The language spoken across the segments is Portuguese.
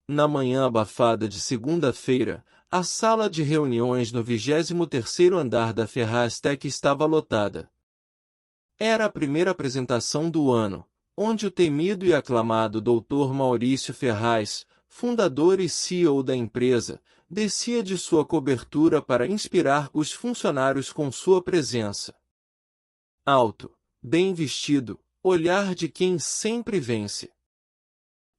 Na manhã abafada de segunda-feira, a sala de reuniões no 23º andar da Ferraz-Tech estava lotada. Era a primeira apresentação do ano, onde o temido e aclamado Dr. Maurício Ferraz, fundador e CEO da empresa, descia de sua cobertura para inspirar os funcionários com sua presença. Alto, bem vestido, olhar de quem sempre vence.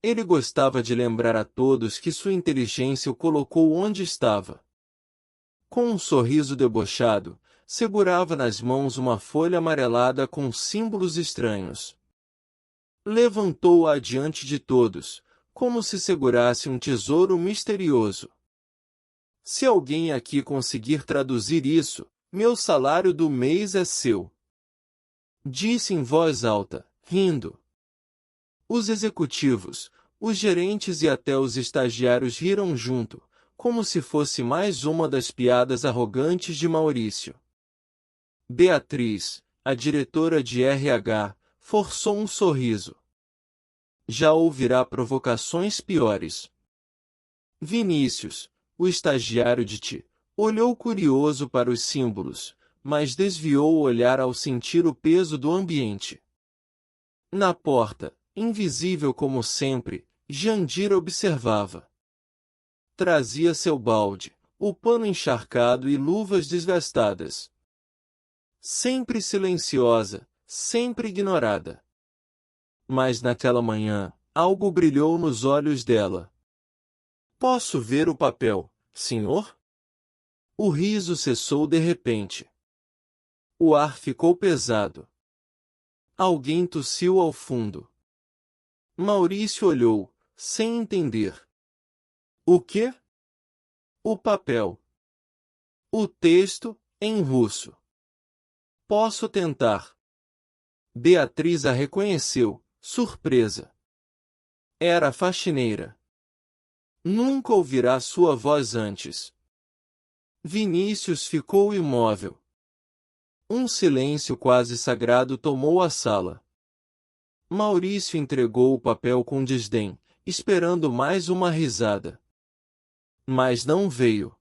Ele gostava de lembrar a todos que sua inteligência o colocou onde estava. Com um sorriso debochado, segurava nas mãos uma folha amarelada com símbolos estranhos. Levantou-a diante de todos, como se segurasse um tesouro misterioso. Se alguém aqui conseguir traduzir isso, meu salário do mês é seu. Disse em voz alta, rindo. Os executivos, os gerentes e até os estagiários riram junto, como se fosse mais uma das piadas arrogantes de Maurício. Beatriz, a diretora de RH, forçou um sorriso. Já ouvirá provocações piores. Vinícius, o estagiário de Ti, olhou curioso para os símbolos, mas desviou o olhar ao sentir o peso do ambiente. Na porta, invisível como sempre, Jandira observava. Trazia seu balde, o pano encharcado e luvas desgastadas. Sempre silenciosa, sempre ignorada. Mas naquela manhã, algo brilhou nos olhos dela. Posso ver o papel, senhor? O riso cessou de repente. O ar ficou pesado. Alguém tossiu ao fundo. Maurício olhou, sem entender. O quê? O papel. O texto, em russo. Posso tentar. Beatriz a reconheceu, surpresa. Era a faxineira. Nunca ouvirá sua voz antes. Vinícius ficou imóvel. Um silêncio quase sagrado tomou a sala. Maurício entregou o papel com desdém, esperando mais uma risada. Mas não veio.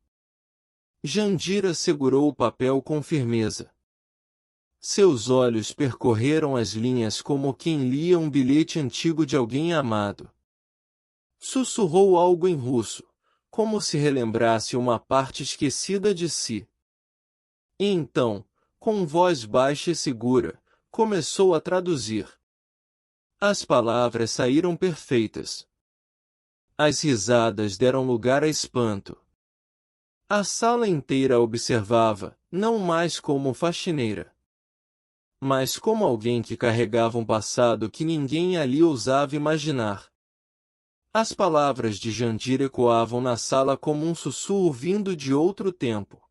Jandira segurou o papel com firmeza. Seus olhos percorreram as linhas como quem lia um bilhete antigo de alguém amado. Sussurrou algo em russo, como se relembrasse uma parte esquecida de si. E então, com voz baixa e segura, começou a traduzir. As palavras saíram perfeitas. As risadas deram lugar a espanto. A sala inteira a observava, não mais como faxineira, mas como alguém que carregava um passado que ninguém ali ousava imaginar. As palavras de Jandira ecoavam na sala como um sussurro vindo de outro tempo.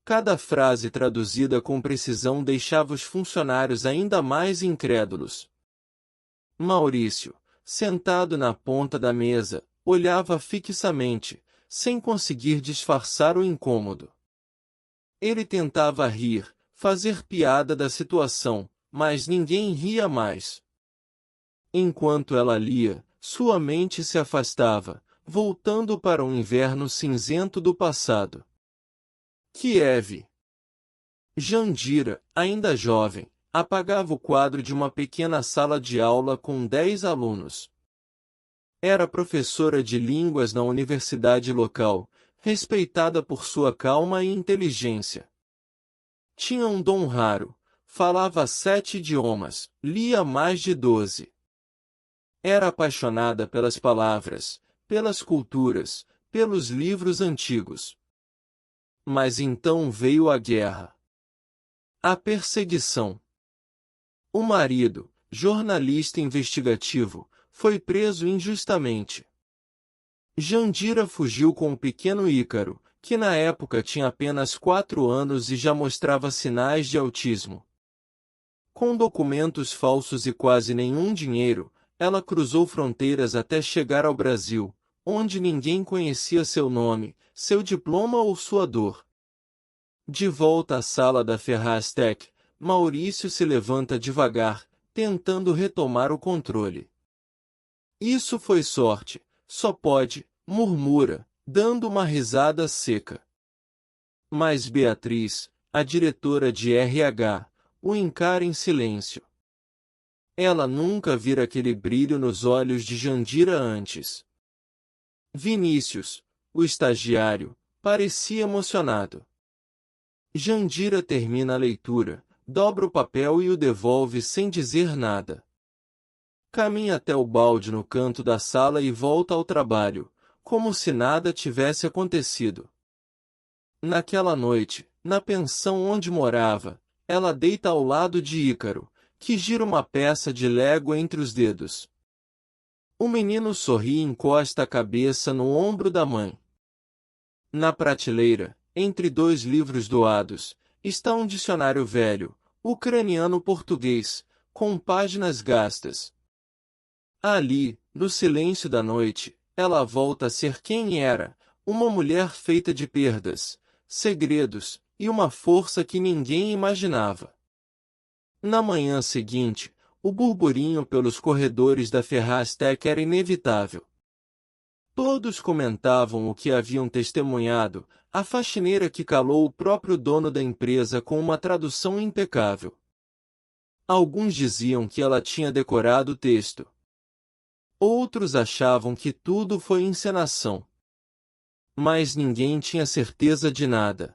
Cada frase traduzida com precisão deixava os funcionários ainda mais incrédulos. Maurício, sentado na ponta da mesa, olhava fixamente, sem conseguir disfarçar o incômodo. Ele tentava rir, fazer piada da situação, mas ninguém ria mais. Enquanto ela lia, sua mente se afastava, voltando para o inverno cinzento do passado. Kiev. Jandira, ainda jovem, apagava o quadro de uma pequena sala de aula com 10 alunos. Era professora de línguas na universidade local, respeitada por sua calma e inteligência. Tinha um dom raro, falava 7 idiomas, lia mais de 12. Era apaixonada pelas palavras, pelas culturas, pelos livros antigos. Mas então veio a guerra. A perseguição. O marido, jornalista investigativo, foi preso injustamente. Jandira fugiu com o pequeno Ícaro, que na época tinha apenas 4 anos e já mostrava sinais de autismo. Com documentos falsos e quase nenhum dinheiro, ela cruzou fronteiras até chegar ao Brasil, onde ninguém conhecia seu nome, seu diploma ou sua dor. De volta à sala da Ferraz-Tech, Maurício se levanta devagar, tentando retomar o controle. Isso foi sorte, só pode, murmura, dando uma risada seca. Mas Beatriz, a diretora de RH, o encara em silêncio. Ela nunca vira aquele brilho nos olhos de Jandira antes. Vinícius, o estagiário, parecia emocionado. Jandira termina a leitura, dobra o papel e o devolve sem dizer nada. Caminha até o balde no canto da sala e volta ao trabalho, como se nada tivesse acontecido. Naquela noite, na pensão onde morava, ela deita ao lado de Ícaro, que gira uma peça de Lego entre os dedos. O menino sorri e encosta a cabeça no ombro da mãe. Na prateleira, entre dois livros doados, está um dicionário velho, ucraniano-português, com páginas gastas. Ali, no silêncio da noite, ela volta a ser quem era, uma mulher feita de perdas, segredos, e uma força que ninguém imaginava. Na manhã seguinte, o burburinho pelos corredores da Ferraz-Tech era inevitável. Todos comentavam o que haviam testemunhado, a faxineira que calou o próprio dono da empresa com uma tradução impecável. Alguns diziam que ela tinha decorado o texto. Outros achavam que tudo foi encenação. Mas ninguém tinha certeza de nada.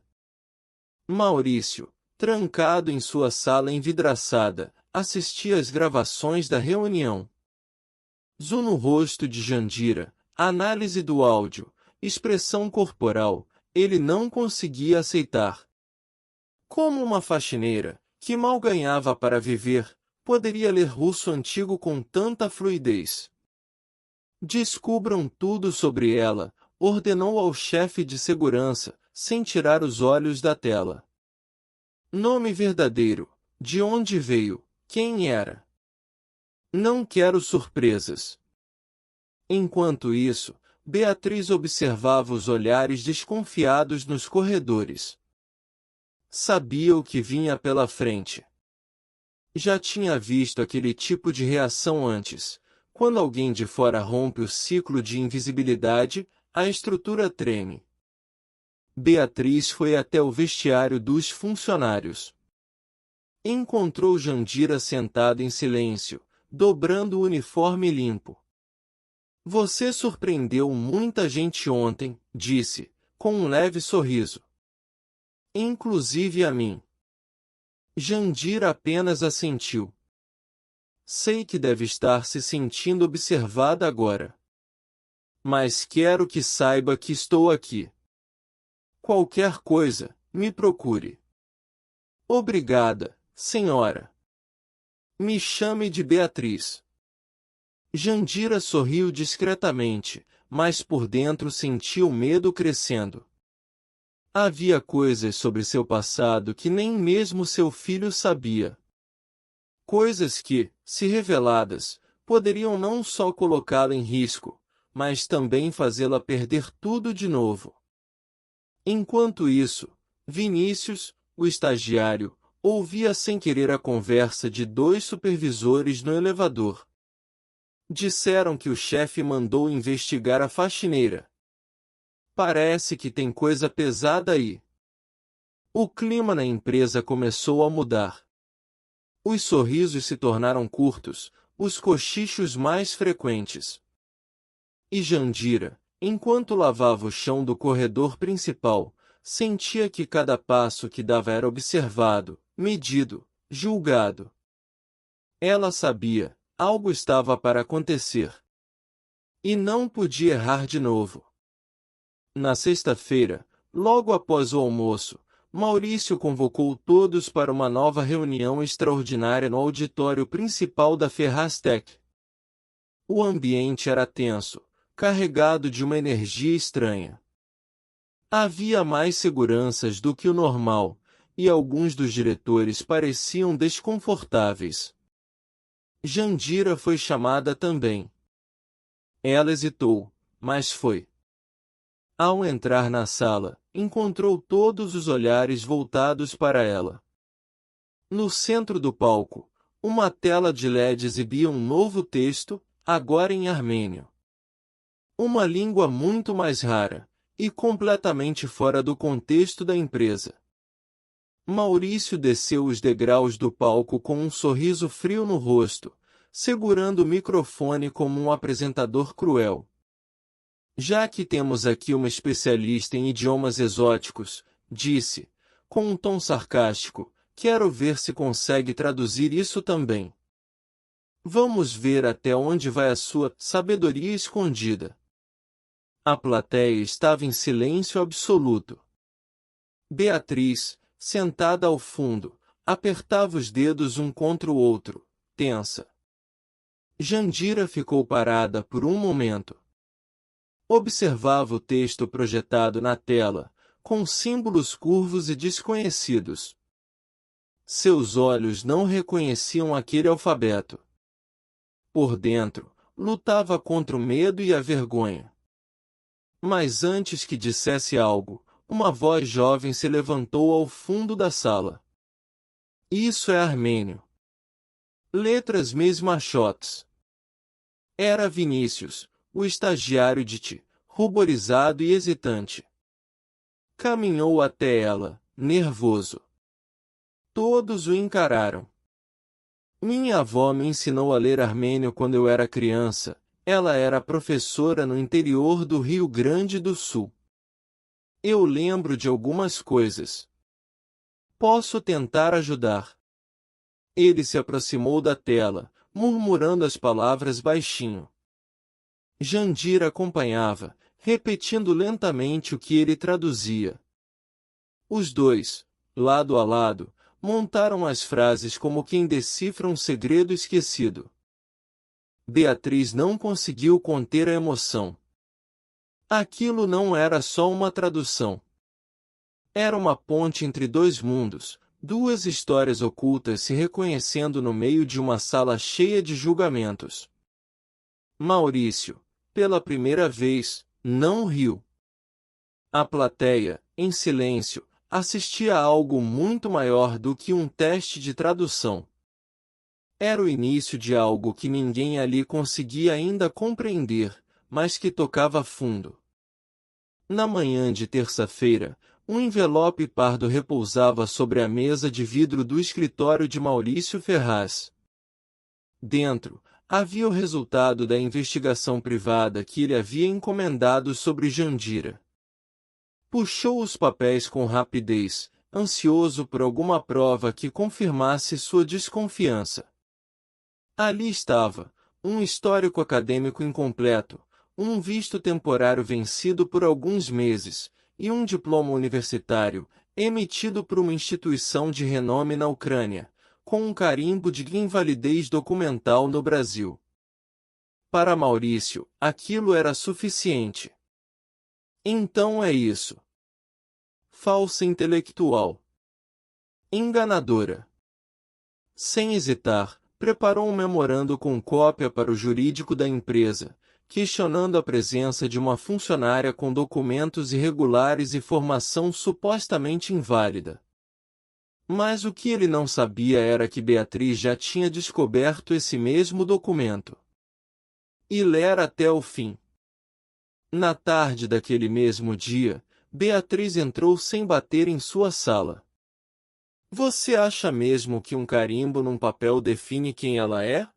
Maurício, trancado em sua sala envidraçada, assistia às gravações da reunião. Zoom no rosto de Jandira, análise do áudio, expressão corporal, ele não conseguia aceitar. Como uma faxineira, que mal ganhava para viver, poderia ler russo antigo com tanta fluidez? Descubram tudo sobre ela, ordenou ao chefe de segurança, sem tirar os olhos da tela. Nome verdadeiro, de onde veio, quem era. Não quero surpresas. Enquanto isso, Beatriz observava os olhares desconfiados nos corredores. Sabia o que vinha pela frente. Já tinha visto aquele tipo de reação antes. Quando alguém de fora rompe o ciclo de invisibilidade, a estrutura treme. Beatriz foi até o vestiário dos funcionários. Encontrou Jandira sentada em silêncio, dobrando o uniforme limpo. Você surpreendeu muita gente ontem, disse, com um leve sorriso. Inclusive a mim. Jandira apenas assentiu. Sei que deve estar se sentindo observada agora. Mas quero que saiba que estou aqui. Qualquer coisa, me procure. Obrigada, senhora. Me chame de Beatriz. Jandira sorriu discretamente, mas por dentro sentiu medo crescendo. Havia coisas sobre seu passado que nem mesmo seu filho sabia. Coisas que, se reveladas, poderiam não só colocá-la em risco, mas também fazê-la perder tudo de novo. Enquanto isso, Vinícius, o estagiário, ouvia sem querer a conversa de dois supervisores no elevador. Disseram que o chefe mandou investigar a faxineira. Parece que tem coisa pesada aí. O clima na empresa começou a mudar. Os sorrisos se tornaram curtos, os cochichos mais frequentes. E Jandira, enquanto lavava o chão do corredor principal, sentia que cada passo que dava era observado, medido, julgado. Ela sabia, algo estava para acontecer. E não podia errar de novo. Na sexta-feira, logo após o almoço, Maurício convocou todos para uma nova reunião extraordinária no auditório principal da Ferraz-Tech. O ambiente era tenso, carregado de uma energia estranha. Havia mais seguranças do que o normal, e alguns dos diretores pareciam desconfortáveis. Jandira foi chamada também. Ela hesitou, mas foi. Ao entrar na sala, encontrou todos os olhares voltados para ela. No centro do palco, uma tela de LED exibia um novo texto, agora em armênio. Uma língua muito mais rara, e completamente fora do contexto da empresa. Maurício desceu os degraus do palco com um sorriso frio no rosto, segurando o microfone como um apresentador cruel. Já que temos aqui uma especialista em idiomas exóticos, disse, com um tom sarcástico, quero ver se consegue traduzir isso também. Vamos ver até onde vai a sua sabedoria escondida. A plateia estava em silêncio absoluto. Beatriz, sentada ao fundo, apertava os dedos um contra o outro, tensa. Jandira ficou parada por um momento. Observava o texto projetado na tela, com símbolos curvos e desconhecidos. Seus olhos não reconheciam aquele alfabeto. Por dentro, lutava contra o medo e a vergonha. Mas antes que dissesse algo, uma voz jovem se levantou ao fundo da sala. Isso é armênio. Letras mesmachotes. Era Vinícius, o estagiário de Ti, ruborizado e hesitante. Caminhou até ela, nervoso. Todos o encararam. Minha avó me ensinou a ler armênio quando eu era criança. Ela era professora no interior do Rio Grande do Sul. Eu lembro de algumas coisas. Posso tentar ajudar. Ele se aproximou da tela, murmurando as palavras baixinho. Jandira acompanhava, repetindo lentamente o que ele traduzia. Os dois, lado a lado, montaram as frases como quem decifra um segredo esquecido. Beatriz não conseguiu conter a emoção. Aquilo não era só uma tradução. Era uma ponte entre dois mundos, duas histórias ocultas se reconhecendo no meio de uma sala cheia de julgamentos. Maurício, pela primeira vez, não riu. A plateia, em silêncio, assistia a algo muito maior do que um teste de tradução. Era o início de algo que ninguém ali conseguia ainda compreender, mas que tocava fundo. Na manhã de terça-feira, um envelope pardo repousava sobre a mesa de vidro do escritório de Maurício Ferraz. Dentro, havia o resultado da investigação privada que ele havia encomendado sobre Jandira. Puxou os papéis com rapidez, ansioso por alguma prova que confirmasse sua desconfiança. Ali estava, um histórico acadêmico incompleto, um visto temporário vencido por alguns meses, e um diploma universitário, emitido por uma instituição de renome na Ucrânia, com um carimbo de invalidez documental no Brasil. Para Maurício, aquilo era suficiente. Então é isso. Falsa intelectual. Enganadora. Sem hesitar, preparou um memorando com cópia para o jurídico da empresa, questionando a presença de uma funcionária com documentos irregulares e formação supostamente inválida. Mas o que ele não sabia era que Beatriz já tinha descoberto esse mesmo documento. E lera até o fim. Na tarde daquele mesmo dia, Beatriz entrou sem bater em sua sala. Você acha mesmo que um carimbo num papel define quem ela é?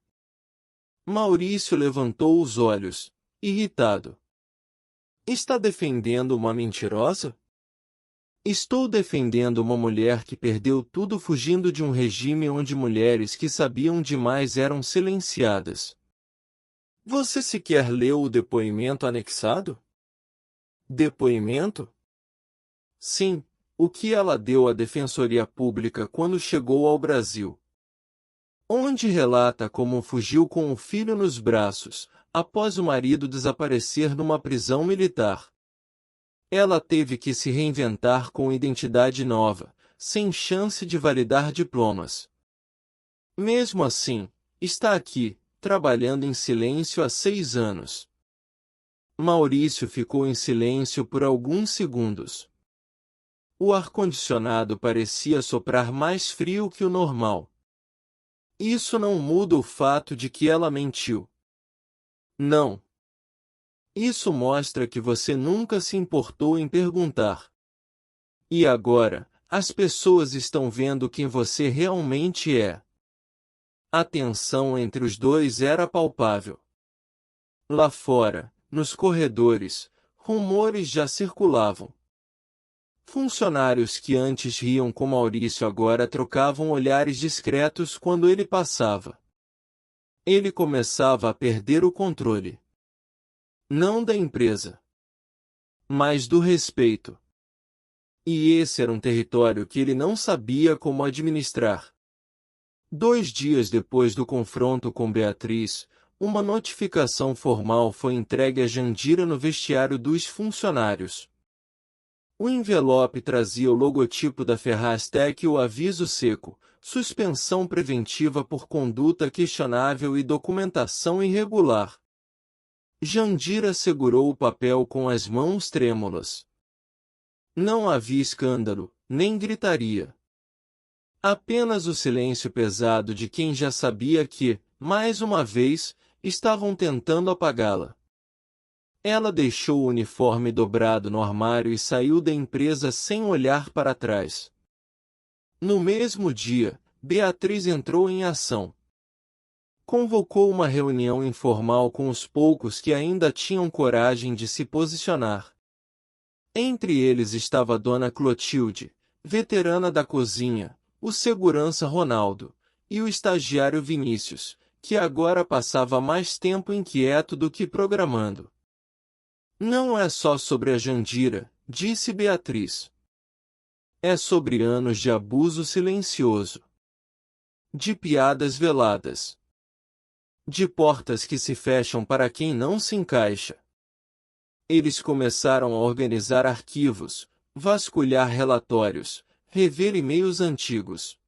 Maurício levantou os olhos, irritado. Está defendendo uma mentirosa? Estou defendendo uma mulher que perdeu tudo fugindo de um regime onde mulheres que sabiam demais eram silenciadas. Você sequer leu o depoimento anexado? Depoimento? Sim, o que ela deu à Defensoria Pública quando chegou ao Brasil. Onde relata como fugiu com o filho nos braços, após o marido desaparecer numa prisão militar. Ela teve que se reinventar com identidade nova, sem chance de validar diplomas. Mesmo assim, está aqui, trabalhando em silêncio há 6 anos. Maurício ficou em silêncio por alguns segundos. O ar-condicionado parecia soprar mais frio que o normal. Isso não muda o fato de que ela mentiu. Não. Isso mostra que você nunca se importou em perguntar. E agora, as pessoas estão vendo quem você realmente é. A tensão entre os dois era palpável. Lá fora, nos corredores, rumores já circulavam. Funcionários que antes riam com Maurício agora trocavam olhares discretos quando ele passava. Ele começava a perder o controle. Não da empresa, mas do respeito. E esse era um território que ele não sabia como administrar. 2 dias depois do confronto com Beatriz, uma notificação formal foi entregue a Jandira no vestiário dos funcionários. O envelope trazia o logotipo da Ferraz-Tech e o aviso seco: suspensão preventiva por conduta questionável e documentação irregular. Jandira segurou o papel com as mãos trêmulas. Não havia escândalo, nem gritaria. Apenas o silêncio pesado de quem já sabia que, mais uma vez, estavam tentando apagá-la. Ela deixou o uniforme dobrado no armário e saiu da empresa sem olhar para trás. No mesmo dia, Beatriz entrou em ação. Convocou uma reunião informal com os poucos que ainda tinham coragem de se posicionar. Entre eles estava Dona Clotilde, veterana da cozinha, o segurança Ronaldo, e o estagiário Vinícius, que agora passava mais tempo inquieto do que programando. Não é só sobre a Jandira, disse Beatriz. É sobre anos de abuso silencioso. De piadas veladas. De portas que se fecham para quem não se encaixa. Eles começaram a organizar arquivos, vasculhar relatórios, rever e-mails antigos.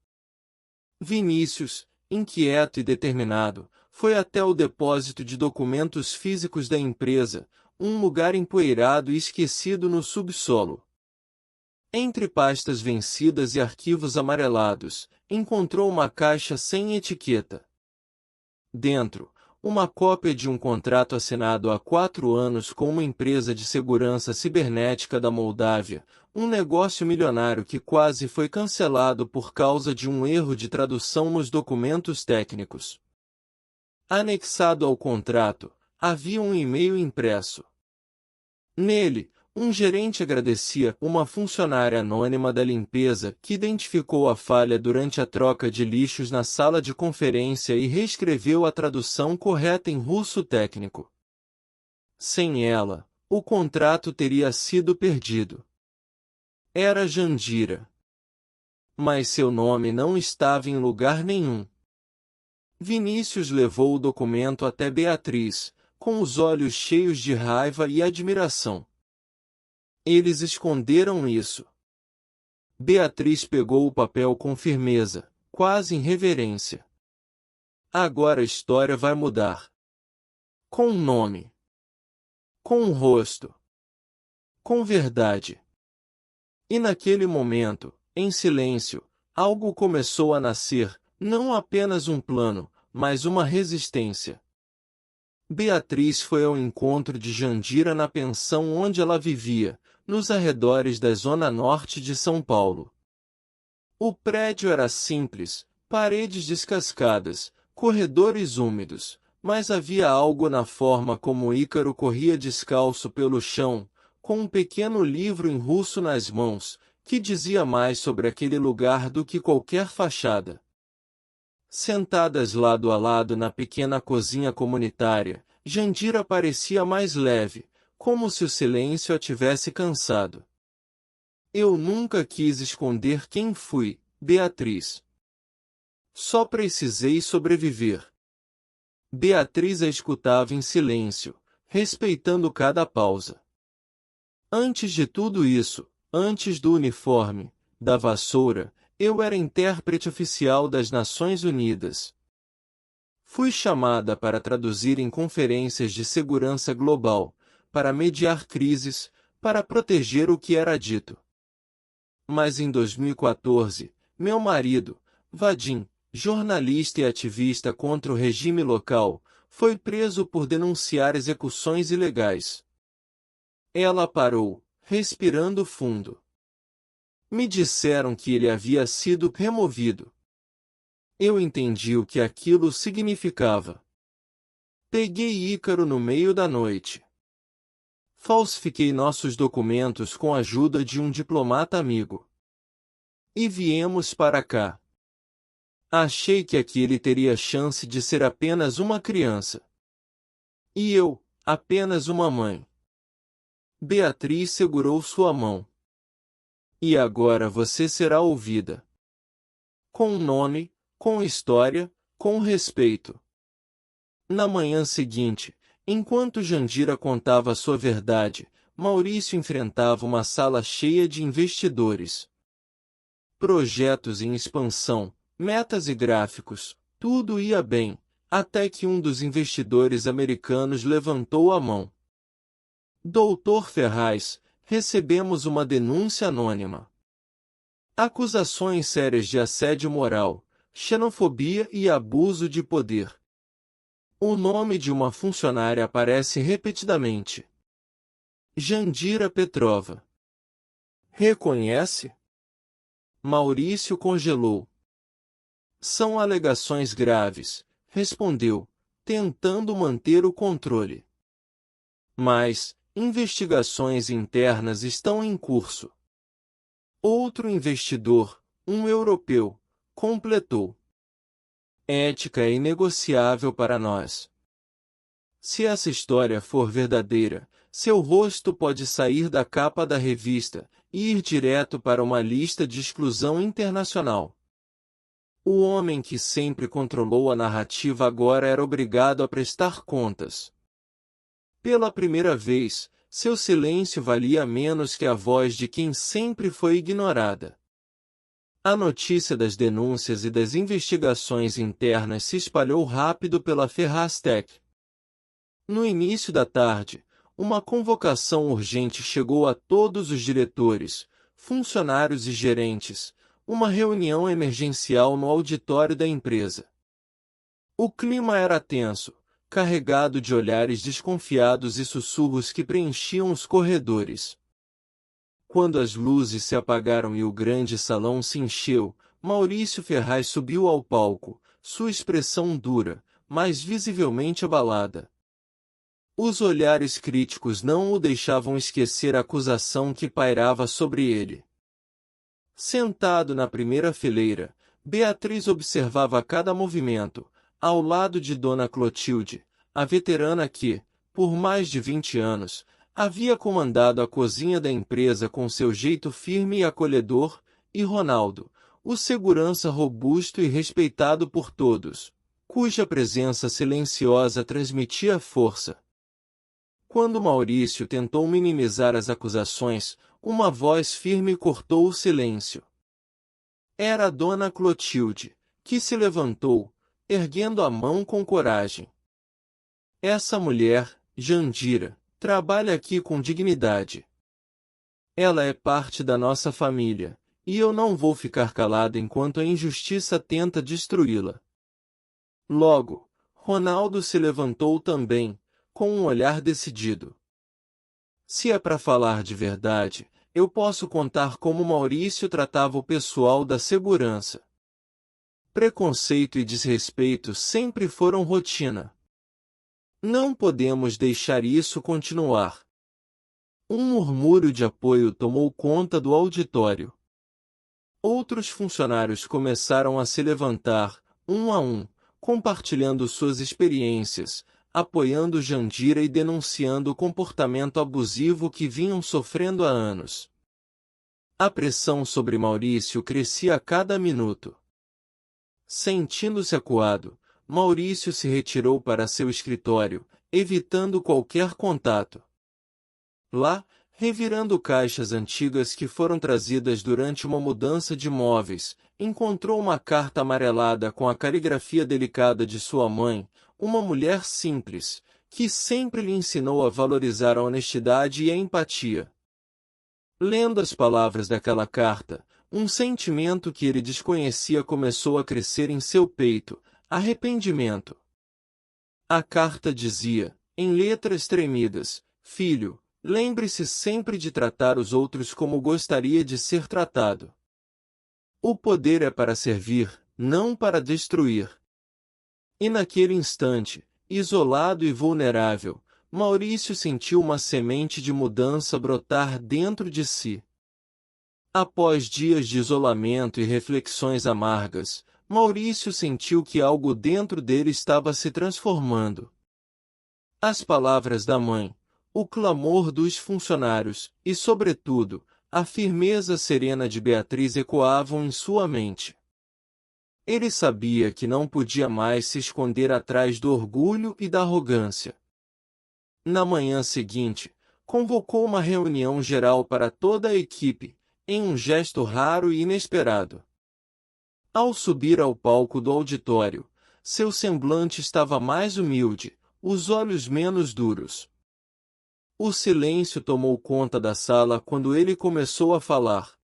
Vinícius, inquieto e determinado, foi até o depósito de documentos físicos da empresa, um lugar empoeirado e esquecido no subsolo. Entre pastas vencidas e arquivos amarelados, encontrou uma caixa sem etiqueta. Dentro, uma cópia de um contrato assinado há 4 anos com uma empresa de segurança cibernética da Moldávia, um negócio milionário que quase foi cancelado por causa de um erro de tradução nos documentos técnicos. Anexado ao contrato, havia um e-mail impresso. Nele, um gerente agradecia uma funcionária anônima da limpeza que identificou a falha durante a troca de lixos na sala de conferência e reescreveu a tradução correta em russo técnico. Sem ela, o contrato teria sido perdido. Era Jandira. Mas seu nome não estava em lugar nenhum. Vinícius levou o documento até Beatriz, com os olhos cheios de raiva e admiração. Eles esconderam isso. Beatriz pegou o papel com firmeza, quase em reverência. Agora a história vai mudar. Com um nome. Com um rosto. Com verdade. E naquele momento, em silêncio, algo começou a nascer, não apenas um plano, mas uma resistência. Beatriz foi ao encontro de Jandira na pensão onde ela vivia, nos arredores da zona norte de São Paulo. O prédio era simples, paredes descascadas, corredores úmidos, mas havia algo na forma como Ícaro corria descalço pelo chão, com um pequeno livro em russo nas mãos, que dizia mais sobre aquele lugar do que qualquer fachada. Sentadas lado a lado na pequena cozinha comunitária, Jandira parecia mais leve, como se o silêncio a tivesse cansado. Eu nunca quis esconder quem fui, Beatriz. Só precisei sobreviver. Beatriz a escutava em silêncio, respeitando cada pausa. Antes de tudo isso, antes do uniforme, da vassoura, eu era intérprete oficial das Nações Unidas. Fui chamada para traduzir em conferências de segurança global, para mediar crises, para proteger o que era dito. Mas em 2014, meu marido, Vadim, jornalista e ativista contra o regime local, foi preso por denunciar execuções ilegais. Ela parou, respirando fundo. Me disseram que ele havia sido removido. Eu entendi o que aquilo significava. Peguei Ícaro no meio da noite. Falsifiquei nossos documentos com a ajuda de um diplomata amigo. E viemos para cá. Achei que aqui ele teria chance de ser apenas uma criança. E eu, apenas uma mãe. Beatriz segurou sua mão. E agora você será ouvida. Com nome, com história, com respeito. Na manhã seguinte, enquanto Jandira contava sua verdade, Maurício enfrentava uma sala cheia de investidores. Projetos em expansão, metas e gráficos, tudo ia bem, até que um dos investidores americanos levantou a mão. Doutor Ferraz, recebemos uma denúncia anônima. Acusações sérias de assédio moral, xenofobia e abuso de poder. O nome de uma funcionária aparece repetidamente. Jandira Petrova. Reconhece? Maurício congelou. São alegações graves, respondeu, tentando manter o controle. Mas, investigações internas estão em curso. Outro investidor, um europeu, completou. Ética é inegociável para nós. Se essa história for verdadeira, seu rosto pode sair da capa da revista e ir direto para uma lista de exclusão internacional. O homem que sempre controlou a narrativa agora era obrigado a prestar contas. Pela primeira vez, seu silêncio valia menos que a voz de quem sempre foi ignorada. A notícia das denúncias e das investigações internas se espalhou rápido pela Ferraz-Tech. No início da tarde, uma convocação urgente chegou a todos os diretores, funcionários e gerentes, uma reunião emergencial no auditório da empresa. O clima era tenso, carregado de olhares desconfiados e sussurros que preenchiam os corredores. Quando as luzes se apagaram e o grande salão se encheu, Maurício Ferraz subiu ao palco, sua expressão dura, mas visivelmente abalada. Os olhares críticos não o deixavam esquecer a acusação que pairava sobre ele. Sentado na primeira fileira, Beatriz observava cada movimento, ao lado de Dona Clotilde, a veterana que, por mais de 20 anos, havia comandado a cozinha da empresa com seu jeito firme e acolhedor, e Ronaldo, o segurança robusto e respeitado por todos, cuja presença silenciosa transmitia força. Quando Maurício tentou minimizar as acusações, uma voz firme cortou o silêncio. Era a Dona Clotilde, que se levantou, erguendo a mão com coragem. Essa mulher, Jandira, trabalha aqui com dignidade. Ela é parte da nossa família, e eu não vou ficar calada enquanto a injustiça tenta destruí-la. Logo, Ronaldo se levantou também, com um olhar decidido. Se é para falar de verdade, eu posso contar como Maurício tratava o pessoal da segurança. Preconceito e desrespeito sempre foram rotina. Não podemos deixar isso continuar. Um murmúrio de apoio tomou conta do auditório. Outros funcionários começaram a se levantar, um a um, compartilhando suas experiências, apoiando Jandira e denunciando o comportamento abusivo que vinham sofrendo há anos. A pressão sobre Maurício crescia a cada minuto. Sentindo-se acuado, Maurício se retirou para seu escritório, evitando qualquer contato. Lá, revirando caixas antigas que foram trazidas durante uma mudança de móveis, encontrou uma carta amarelada com a caligrafia delicada de sua mãe, uma mulher simples, que sempre lhe ensinou a valorizar a honestidade e a empatia. Lendo as palavras daquela carta, um sentimento que ele desconhecia começou a crescer em seu peito: arrependimento. A carta dizia, em letras tremidas, filho, lembre-se sempre de tratar os outros como gostaria de ser tratado. O poder é para servir, não para destruir. E naquele instante, isolado e vulnerável, Maurício sentiu uma semente de mudança brotar dentro de si. Após dias de isolamento e reflexões amargas, Maurício sentiu que algo dentro dele estava se transformando. As palavras da mãe, o clamor dos funcionários e, sobretudo, a firmeza serena de Beatriz ecoavam em sua mente. Ele sabia que não podia mais se esconder atrás do orgulho e da arrogância. Na manhã seguinte, convocou uma reunião geral para toda a equipe, em um gesto raro e inesperado. Ao subir ao palco do auditório, seu semblante estava mais humilde, os olhos menos duros. O silêncio tomou conta da sala quando ele começou a falar.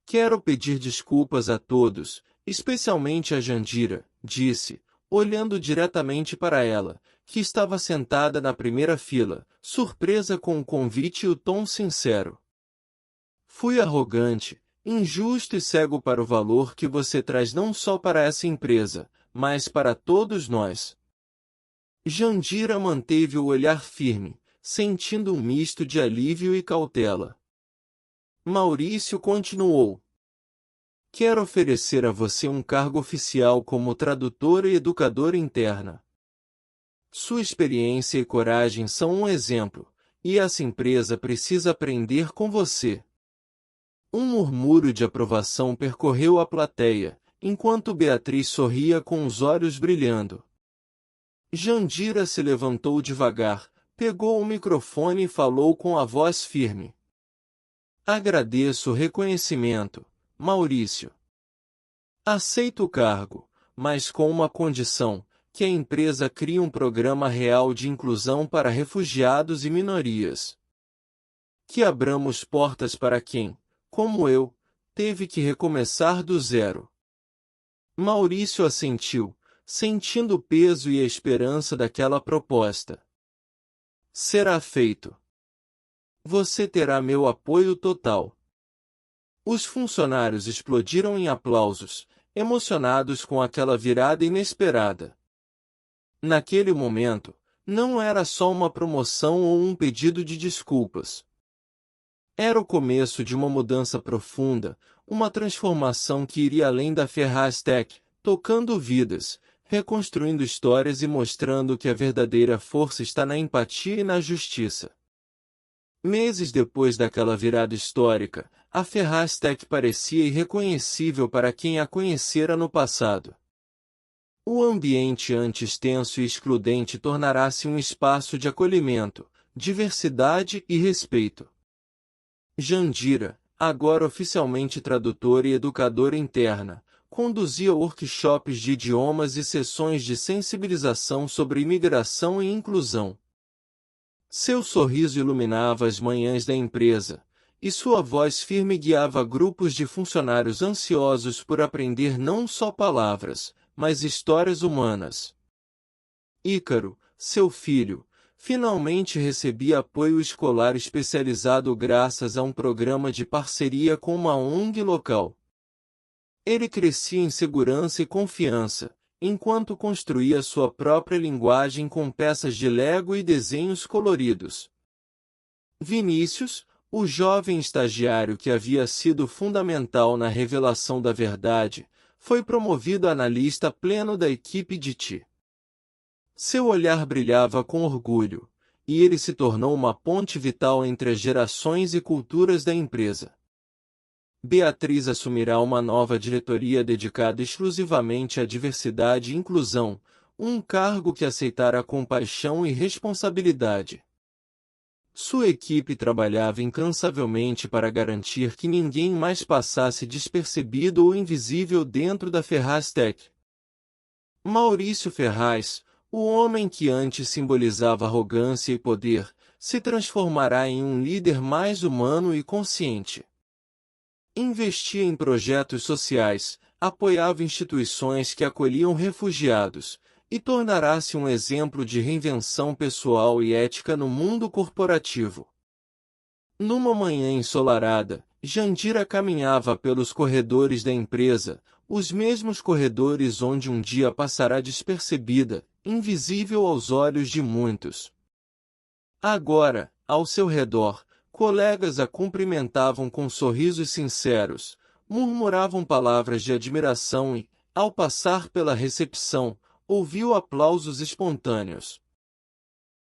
Quero pedir desculpas a todos, especialmente a Jandira, disse, olhando diretamente para ela, que estava sentada na primeira fila, surpresa com o convite e o tom sincero. Fui arrogante, injusto e cego para o valor que você traz não só para essa empresa, mas para todos nós. Jandira manteve o olhar firme, sentindo um misto de alívio e cautela. Maurício continuou. Quero oferecer a você um cargo oficial como tradutora e educadora interna. Sua experiência e coragem são um exemplo, e essa empresa precisa aprender com você. Um murmúrio de aprovação percorreu a plateia, enquanto Beatriz sorria com os olhos brilhando. Jandira se levantou devagar, pegou o microfone e falou com a voz firme. Agradeço o reconhecimento, Maurício. Aceito o cargo, mas com uma condição, que a empresa crie um programa real de inclusão para refugiados e minorias. Que abramos portas para quem, como eu, teve que recomeçar do zero. Maurício assentiu, sentindo o peso e a esperança daquela proposta. Será feito. Você terá meu apoio total. Os funcionários explodiram em aplausos, emocionados com aquela virada inesperada. Naquele momento, não era só uma promoção ou um pedido de desculpas. Era o começo de uma mudança profunda, uma transformação que iria além da Ferraz-Tech, tocando vidas, reconstruindo histórias e mostrando que a verdadeira força está na empatia e na justiça. Meses depois daquela virada histórica, a Ferraz-Tech parecia irreconhecível para quem a conhecera no passado. O ambiente antes tenso e excludente tornará-se um espaço de acolhimento, diversidade e respeito. Jandira, agora oficialmente tradutora e educadora interna, conduzia workshops de idiomas e sessões de sensibilização sobre imigração e inclusão. Seu sorriso iluminava as manhãs da empresa, e sua voz firme guiava grupos de funcionários ansiosos por aprender não só palavras, mas histórias humanas. Ícaro, seu filho, finalmente recebia apoio escolar especializado graças a um programa de parceria com uma ONG local. Ele crescia em segurança e confiança, enquanto construía sua própria linguagem com peças de Lego e desenhos coloridos. Vinícius, o jovem estagiário que havia sido fundamental na revelação da verdade, foi promovido a analista pleno da equipe de TI. Seu olhar brilhava com orgulho, e ele se tornou uma ponte vital entre as gerações e culturas da empresa. Beatriz assumirá uma nova diretoria dedicada exclusivamente à diversidade e inclusão, um cargo que aceitará com paixão e responsabilidade. Sua equipe trabalhava incansavelmente para garantir que ninguém mais passasse despercebido ou invisível dentro da Ferraz-Tech. Maurício Ferraz, o homem que antes simbolizava arrogância e poder, se transformará em um líder mais humano e consciente. Investia em projetos sociais, apoiava instituições que acolhiam refugiados, e tornará-se um exemplo de reinvenção pessoal e ética no mundo corporativo. Numa manhã ensolarada, Jandira caminhava pelos corredores da empresa, os mesmos corredores onde um dia passará despercebida, invisível aos olhos de muitos. Agora, ao seu redor, colegas a cumprimentavam com sorrisos sinceros, murmuravam palavras de admiração e, ao passar pela recepção, ouviu aplausos espontâneos.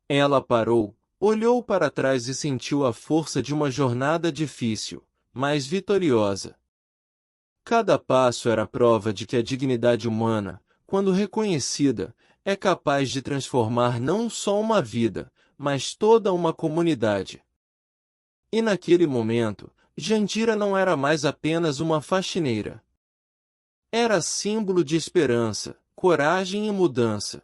Ela parou, olhou para trás e sentiu a força de uma jornada difícil, mas vitoriosa. Cada passo era prova de que a dignidade humana, quando reconhecida, é capaz de transformar não só uma vida, mas toda uma comunidade. E naquele momento, Jandira não era mais apenas uma faxineira. Era símbolo de esperança, coragem e mudança.